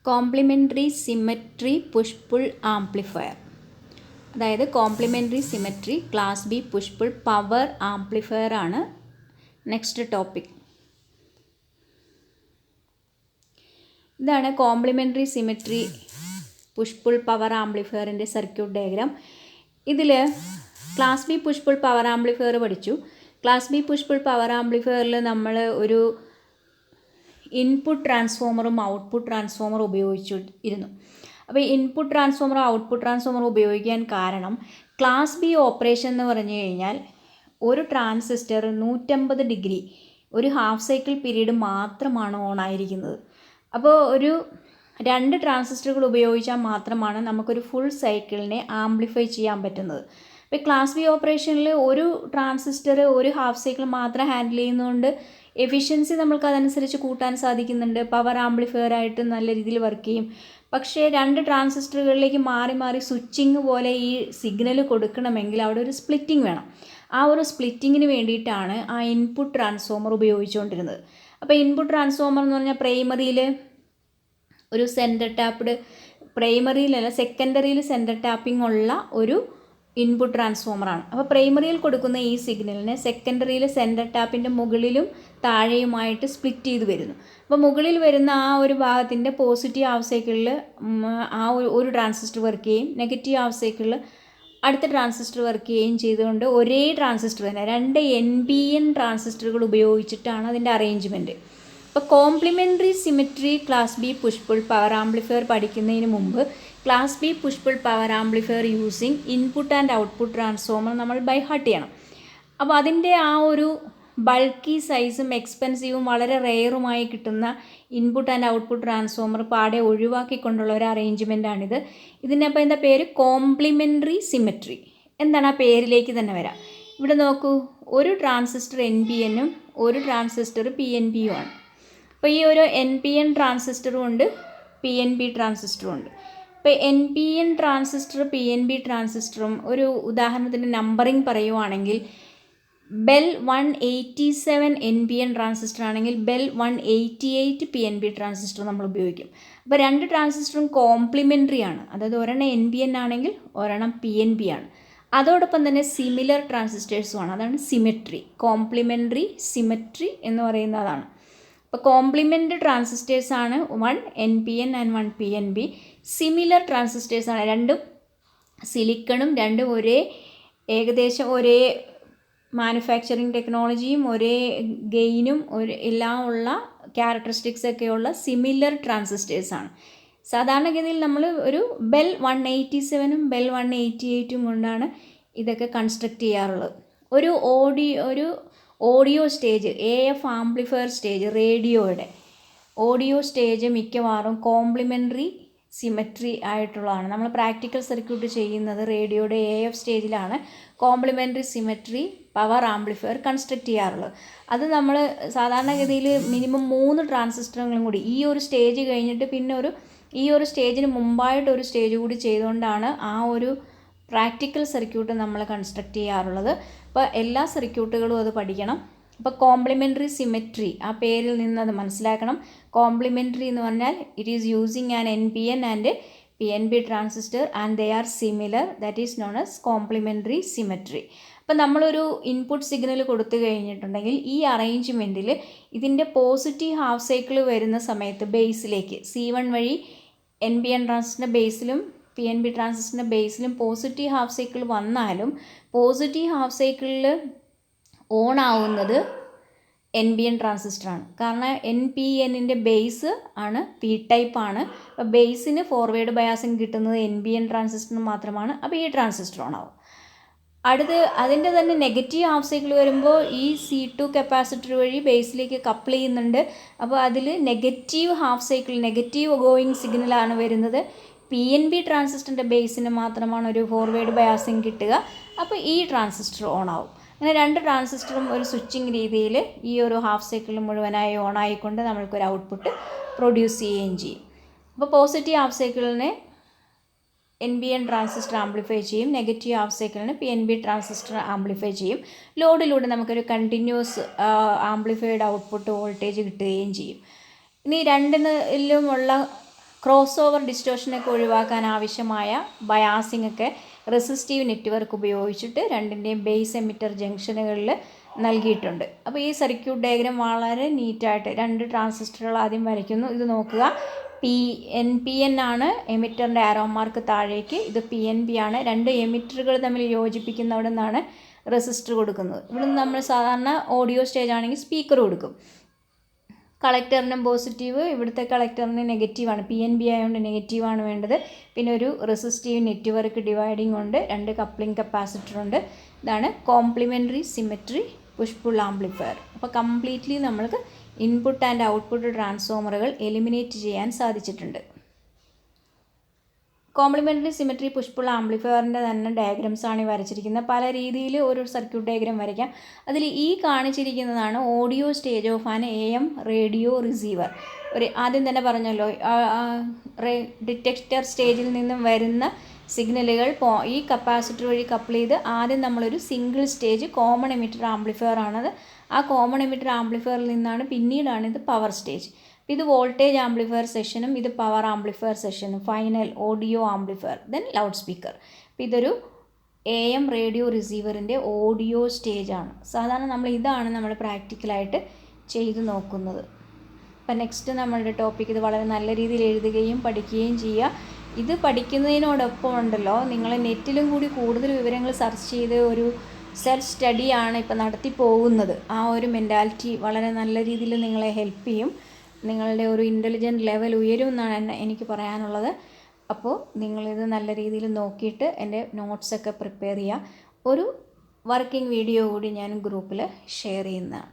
Complimentary symmetry push pull amplifier, അതായത് complementary symmetry class B push pull power amplifier ആണ് next topic. ഇതാണ് complementary symmetry push pull power ആംപ്ലിഫയറിൻ്റെ circuit diagram. ഇതിൽ class B push pull power amplifier പഠിച്ചു. Class B push pull power ആംപ്ലിഫയറിൽ നമ്മൾ ഒരു input ട്രാൻസ്ഫോമറും output ട്രാൻസ്ഫോമറും ഉപയോഗിച്ചിരുന്നു. അപ്പോൾ ഇൻപുട്ട് ട്രാൻസ്ഫോമറും ഔട്ട്പുട്ട് ട്രാൻസ്ഫോമറും ഉപയോഗിക്കാൻ കാരണം ക്ലാസ് ബി ഓപ്പറേഷൻ എന്ന് പറഞ്ഞു കഴിഞ്ഞാൽ ഒരു ട്രാൻസിസ്റ്റർ 150 ഡിഗ്രി ഒരു ഹാഫ് സൈക്കിൾ പീരീഡ് മാത്രമാണ് ഓൺ ആയിരിക്കുന്നത്. അപ്പോൾ ഒരു 2 ട്രാൻസിസ്റ്ററുകൾ ഉപയോഗിച്ചാൽ മാത്രമാണ് നമുക്കൊരു ഫുൾ സൈക്കിളിനെ ആംപ്ലിഫൈ ചെയ്യാൻ പറ്റുന്നത്. ഇപ്പോൾ ക്ലാസ് ബി ഓപ്പറേഷനിൽ ഒരു ട്രാൻസിസ്റ്റർ ഒരു ഹാഫ് സൈക്കിൾ മാത്രം ഹാൻഡിൽ ചെയ്യുന്നതുകൊണ്ട് എഫിഷ്യൻസി നമുക്ക് അതനുസരിച്ച് കൂട്ടാൻ സാധിക്കുന്നുണ്ട്. പവർ ആംപ്ലിഫയർ ആയിട്ട് നല്ല രീതിയിൽ വർക്ക് ചെയ്യും. പക്ഷേ 2 ട്രാൻസിസ്റ്ററുകളിലേക്ക് മാറി മാറി സ്വിച്ചിങ് പോലെ ഈ സിഗ്നൽ കൊടുക്കണമെങ്കിൽ അവിടെ ഒരു സ്പ്ലിറ്റിംഗ് വേണം. ആ ഒരു സ്പ്ലിറ്റിങ്ങിന് വേണ്ടിയിട്ടാണ് ആ ഇൻപുട്ട് ട്രാൻസ്ഫോമർ ഉപയോഗിച്ചുകൊണ്ടിരുന്നത്. അപ്പോൾ ഇൻപുട്ട് ട്രാൻസ്ഫോമർ എന്ന് പറഞ്ഞാൽ പ്രൈമറിയിൽ ഒരു സെൻറ്റർ ടാപ്ഡ്, പ്രൈമറിയിലല്ല സെക്കൻഡറിയിൽ സെൻറ്റർ ടാപ്പിംഗ് ഉള്ള ഒരു ഇൻപുട്ട് ട്രാൻസ്ഫോമറാണ്. അപ്പോൾ പ്രൈമറിയിൽ കൊടുക്കുന്ന ഈ സിഗ്നലിനെ സെക്കൻഡറിയിൽ സെൻറ്റർ ടാപ്പിൻ്റെ മുകളിലും താഴെയുമായിട്ട് സ്പ്ലിറ്റ് ചെയ്ത് വരുന്നു. അപ്പോൾ മുകളിൽ വരുന്ന ആ ഒരു ഭാഗത്തിൻ്റെ പോസിറ്റീവ് ഹാഫ് സൈക്കിളിൽ ആ ഒരു ട്രാൻസിസ്റ്റർ വർക്ക് ചെയ്യും, നെഗറ്റീവ് ഹാഫ് സൈക്കിളിൽ അടുത്ത ട്രാൻസിസ്റ്റർ വർക്ക് ചെയ്യുകയും ചെയ്തുകൊണ്ട് ഒരേ ട്രാൻസിസ്റ്റർ തന്നെ 2 NPN ട്രാൻസിസ്റ്ററുകൾ ഉപയോഗിച്ചിട്ടാണ് അതിൻ്റെ അറേഞ്ച്മെൻറ്റ്. അപ്പോൾ complementary symmetry class B push pull power amplifier പഠിക്കുന്നതിന് മുമ്പ് class B push pull power amplifier using input and output transformer നമ്മൾ ബൈ ഹാർട്ട് ചെയ്യണം. അപ്പോൾ അതിൻ്റെ ആ ഒരു ബൾക്കി സൈസും എക്സ്പെൻസീവും വളരെ റെയറുമായി കിട്ടുന്ന ഇൻപുട്ട് ആൻഡ് ഔട്ട്പുട്ട് ട്രാൻസ്ഫോമർ പാടെ ഒഴിവാക്കിക്കൊണ്ടുള്ള ഒരു അറേഞ്ച്മെൻറ്റാണിത്. ഇതിനപ്പോൾ എന്താ പേര്? Complementary symmetry. എന്താണ് ആ പേരിലേക്ക് തന്നെ വരാം. ഇവിടെ നോക്കൂ, ഒരു ട്രാൻസിസ്റ്റർ NPNും ഒരു ട്രാൻസിസ്റ്റർ PNPയും ആണ്. അപ്പോൾ ഈ ഒരു NPN ട്രാൻസിസ്റ്ററും ഉണ്ട്, PNP ട്രാൻസിസ്റ്ററും ഉണ്ട്. ഇപ്പോൾ NPN ട്രാൻസിസ്റ്റർ PNP ട്രാൻസിസ്റ്ററും ഒരു ഉദാഹരണത്തിന് നമ്പറിങ് പറയുവാണെങ്കിൽ ബെൽ 187 NPN ട്രാൻസിസ്റ്റർ ആണെങ്കിൽ ബെൽ 188 PNP ട്രാൻസിസ്റ്റർ നമ്മൾ ഉപയോഗിക്കും. അപ്പോൾ 2 ട്രാൻസിസ്റ്ററും കോംപ്ലിമെൻ്ററി ആണ്. അതായത് ഒരെണ്ണം NPN ആണെങ്കിൽ ഒരെണ്ണം PNP ആണ്. അതോടൊപ്പം തന്നെ സിമിലർ ട്രാൻസിസ്റ്റേഴ്സുമാണ്. അതാണ് സിമെട്രി. കോംപ്ലിമെൻ്ററി സിമെട്രി എന്ന് പറയുന്നതാണ്. അപ്പോൾ കോംപ്ലിമെൻ്റ് ട്രാൻസിസ്റ്റേഴ്സാണ് 1 NPN ആൻഡ് 1 PNP. സിമിലർ ട്രാൻസിസ്റ്റേഴ്സാണ്, രണ്ടും സിലിക്കണും, രണ്ടും ഏകദേശം ഒരേ മാനുഫാക്ചറിങ് ടെക്നോളജിയും ഒരേ ഗെയിനും എല്ലാം ഉള്ള ക്യാരക്ടറിസ്റ്റിക്സ് ഒക്കെയുള്ള സിമിലർ ട്രാൻസിസ്റ്റേഴ്സാണ്. സാധാരണഗതിയിൽ നമ്മൾ ഒരു ബെൽ 187ഉം ബെൽ 188ഉം കൊണ്ടാണ് ഇതൊക്കെ കൺസ്ട്രക്റ്റ് ചെയ്യാറുള്ളത്. ഒരു audio stage, AF amplifier stage, റേഡിയോയുടെ ഓഡിയോ സ്റ്റേജ് മിക്കവാറും കോംപ്ലിമെൻ്ററി സിമെട്രി ആയിട്ടുള്ളതാണ്. നമ്മൾ പ്രാക്ടിക്കൽ സർക്യൂട്ട് ചെയ്യുന്നത് റേഡിയോയുടെ AF സ്റ്റേജിലാണ് complementary symmetry power amplifier construct ചെയ്യാറുള്ളത്. അത് നമ്മൾ സാധാരണഗതിയിൽ മിനിമം 3 ട്രാൻസിസ്റ്ററുകളും കൂടി ഈ ഒരു സ്റ്റേജ് കഴിഞ്ഞിട്ട് പിന്നെ ഈ ഒരു സ്റ്റേജിന് മുമ്പായിട്ട് ഒരു സ്റ്റേജ് കൂടി ചെയ്തുകൊണ്ടാണ് ആ ഒരു പ്രാക്ടിക്കൽ സർക്യൂട്ട് നമ്മൾ കൺസ്ട്രക്റ്റ് ചെയ്യാറുള്ളത്. അപ്പോൾ എല്ലാ സർക്യൂട്ടുകളും അത് പഠിക്കണം. അപ്പോൾ കോംപ്ലിമെൻ്ററി സിമെട്രി ആ പേരിൽ നിന്ന് അത് മനസ്സിലാക്കണം. കോംപ്ലിമെൻ്ററി എന്ന് പറഞ്ഞാൽ it is using an NPN and PNP transistor and they are similar, that is known as complementary symmetry. അപ്പോൾ നമ്മളൊരു ഇൻപുട്ട് സിഗ്നൽ കൊടുത്തു കഴിഞ്ഞിട്ടുണ്ടെങ്കിൽ ഈ അറേഞ്ച്മെൻറ്റിൽ ഇതിൻ്റെ പോസിറ്റീവ് ഹാഫ് സൈക്കിൾ വരുന്ന സമയത്ത് ബേസിലേക്ക് C1 വഴി NPN ട്രാൻസിസ്റ്ററിൻ്റെ ബേസിലും PNP ട്രാൻസിസ്റ്ററിൻ്റെ ബേസിലും പോസിറ്റീവ് ഹാഫ് സൈക്കിൾ വന്നാലും പോസിറ്റീവ് ഹാഫ് സൈക്കിളിൽ ഓൺ ആവുന്നത് NPN ട്രാൻസിസ്റ്ററാണ്. കാരണം NPNൻ്റെ ബേസ് ആണ് P ടൈപ്പ് ആണ്. അപ്പോൾ ബേസിന് ഫോർവേഡ് ബയാസിങ് കിട്ടുന്നത് NPN ട്രാൻസിസ്റ്ററിന് മാത്രമാണ്. അപ്പോൾ ഈ ട്രാൻസിസ്റ്റർ ഓൺ ആവും. അതിൻ്റെ തന്നെ നെഗറ്റീവ് ഹാഫ് സൈക്കിൾ വരുമ്പോൾ ഈ C2 കപ്പാസിറ്റർ വഴി ബേസിലേക്ക് കപ്പിൾ ചെയ്യുന്നുണ്ട്. അപ്പോൾ അതിൽ negative half cycle, negative going സിഗ്നലാണ് വരുന്നത്. PNP ട്രാൻസിസ്റ്ററിൻ്റെ ബേസിന് മാത്രമാണ് ഒരു ഫോർവേഡ് ബയാസിങ് കിട്ടുക. അപ്പോൾ ഈ ട്രാൻസിസ്റ്റർ ഓൺ ആവും. അങ്ങനെ 2 ട്രാൻസിസ്റ്ററും ഒരു സ്വിച്ചിങ് രീതിയിൽ ഈ ഒരു ഹാഫ് സൈക്കിൾ മുഴുവനായി ഓൺ ആയിക്കൊണ്ട് നമ്മൾക്കൊരു ഔട്ട്പുട്ട് പ്രൊഡ്യൂസ് ചെയ്യുകയും ചെയ്യും. അപ്പോൾ പോസിറ്റീവ് ഹാഫ് സൈക്കിളിനെ NPN ട്രാൻസിസ്റ്റർ ആംപ്ലിഫൈ ചെയ്യും, നെഗറ്റീവ് ഹാഫ് സൈക്കിളിന് PNP ട്രാൻസിസ്റ്റർ ആംപ്ലിഫൈ ചെയ്യും. ലോഡിലൂടെ നമുക്കൊരു കണ്ടിന്യൂസ് ആംപ്ലിഫൈഡ് ഔട്ട്പുട്ട് വോൾട്ടേജ് കിട്ടുകയും ചെയ്യും. ഇനി രണ്ടിലും ഉള്ള ക്രോസ് ഓവർ ഡിസ്റ്റോഷനൊക്കെ ഒഴിവാക്കാൻ ആവശ്യമായ ബയാസിംഗ് ഒക്കെ റെസിസ്റ്റീവ് നെറ്റ്വർക്ക് ഉപയോഗിച്ചിട്ട് രണ്ടിൻ്റെയും ബേസ് എമിറ്റർ ജംഗ്ഷനുകളിൽ നൽകിയിട്ടുണ്ട്. അപ്പോൾ ഈ സർക്യൂട്ട് ഡയഗ്രാം വളരെ നീറ്റായിട്ട് 2 ട്രാൻസിസ്റ്ററുകൾ ആദ്യം വരയ്ക്കുന്നു. ഇത് നോക്കുക, പി എൻ ആണ് എമിറ്ററിൻ്റെ ആരോ മാർക്ക് താഴേക്ക്, ഇത് PNP ആണ്. 2 എമിറ്ററുകൾ തമ്മിൽ യോജിപ്പിക്കുന്നവിടെ നിന്നാണ് റെസിസ്റ്റർ കൊടുക്കുന്നത്. ഇവിടെ നിന്ന് നമ്മൾ സാധാരണ ഓഡിയോ സ്റ്റേജ് ആണെങ്കിൽ സ്പീക്കർ കൊടുക്കും. കളക്ടറിനും പോസിറ്റീവ്, ഇവിടുത്തെ കളക്ടറിന് നെഗറ്റീവാണ്, PNP ആയതുകൊണ്ട് നെഗറ്റീവാണ് വേണ്ടത്. പിന്നെ ഒരു റെസിസ്റ്റീവ് നെറ്റ്വർക്ക് ഡിവൈഡിംഗ് ഉണ്ട്, 2 കപ്ലിംഗ് കപ്പാസിറ്റർ ഉണ്ട്. ഇതാണ് complementary symmetry push pull amplifier. അപ്പോൾ കംപ്ലീറ്റ്ലി നമ്മൾക്ക് ഇൻപുട്ട് ആൻഡ് ഔട്ട്പുട്ട് ട്രാൻസ്ഫോമറുകൾ എലിമിനേറ്റ് ചെയ്യാൻ സാധിച്ചിട്ടുണ്ട്. കോംപ്ലിമെൻ്ററി സിമെട്രി പുഷ് പുൾ ആംപ്ലിഫയറിൻ്റെ തന്നെ ഡയഗ്രാംസ് ആണ് ഈ വരച്ചിരിക്കുന്നത്. പല രീതിയിൽ ഒരു സർക്യൂട്ട് ഡയഗ്രാം വരയ്ക്കാം. അതിൽ ഈ കാണിച്ചിരിക്കുന്നതാണ് audio stage of an AM radio receiver. ആദ്യം തന്നെ പറഞ്ഞല്ലോ, ഡിറ്റക്ടർ സ്റ്റേജിൽ നിന്നും വരുന്ന സിഗ്നലുകൾ ഈ കപ്പാസിറ്റർ വഴി കപ്പിൾ ചെയ്ത് ആദ്യം നമ്മളൊരു single stage common emitter amplifier ആണത്. ആ കോമൺ എമിറ്റർ ആംപ്ലിഫയറിൽ നിന്നാണ് പിന്നീടാണ് ഇത് പവർ സ്റ്റേജ്. ഇത് വോൾട്ടേജ് ആംപ്ലിഫയർ സെഷനും ഇത് പവർ ആംപ്ലിഫയർ സെഷനും, final audio amplifier, then loud speaker. അപ്പോൾ ഇതൊരു AM റേഡിയോ റിസീവറിൻ്റെ ഓഡിയോ സ്റ്റേജാണ്. സാധാരണ നമ്മൾ പ്രാക്ടിക്കലായിട്ട് ചെയ്ത് നോക്കുന്നത്. അപ്പം നെക്സ്റ്റ് നമ്മളുടെ ടോപ്പിക് ഇത് വളരെ നല്ല രീതിയിൽ എഴുതുകയും പഠിക്കുകയും ചെയ്യുക. ഇത് പഠിക്കുന്നതിനോടൊപ്പം ഉണ്ടല്ലോ, നിങ്ങൾ നെറ്റിലും കൂടി കൂടുതൽ വിവരങ്ങൾ സെർച്ച് ചെയ്ത് ഒരു സെൽഫ് സ്റ്റഡിയാണ് ഇപ്പോൾ നടത്തി പോകുന്നത്. ആ ഒരു മെൻറ്റാലിറ്റി വളരെ നല്ല രീതിയിൽ നിങ്ങളെ ഹെൽപ്പ് ചെയ്യും. നിങ്ങളുടെ ഒരു ഇൻ്റലിജൻറ്റ് ലെവൽ ഉയരും എന്നാണ് എനിക്ക് പറയാനുള്ളത്. അപ്പോൾ നിങ്ങളിത് നല്ല രീതിയിൽ നോക്കിയിട്ട് എൻ്റെ നോട്ട്സൊക്കെ പ്രിപ്പയർ ചെയ്യുക. ഒരു വർക്കിംഗ് വീഡിയോ കൂടി ഞാൻ ഗ്രൂപ്പിൽ ഷെയർ ചെയ്യുന്നതാണ്.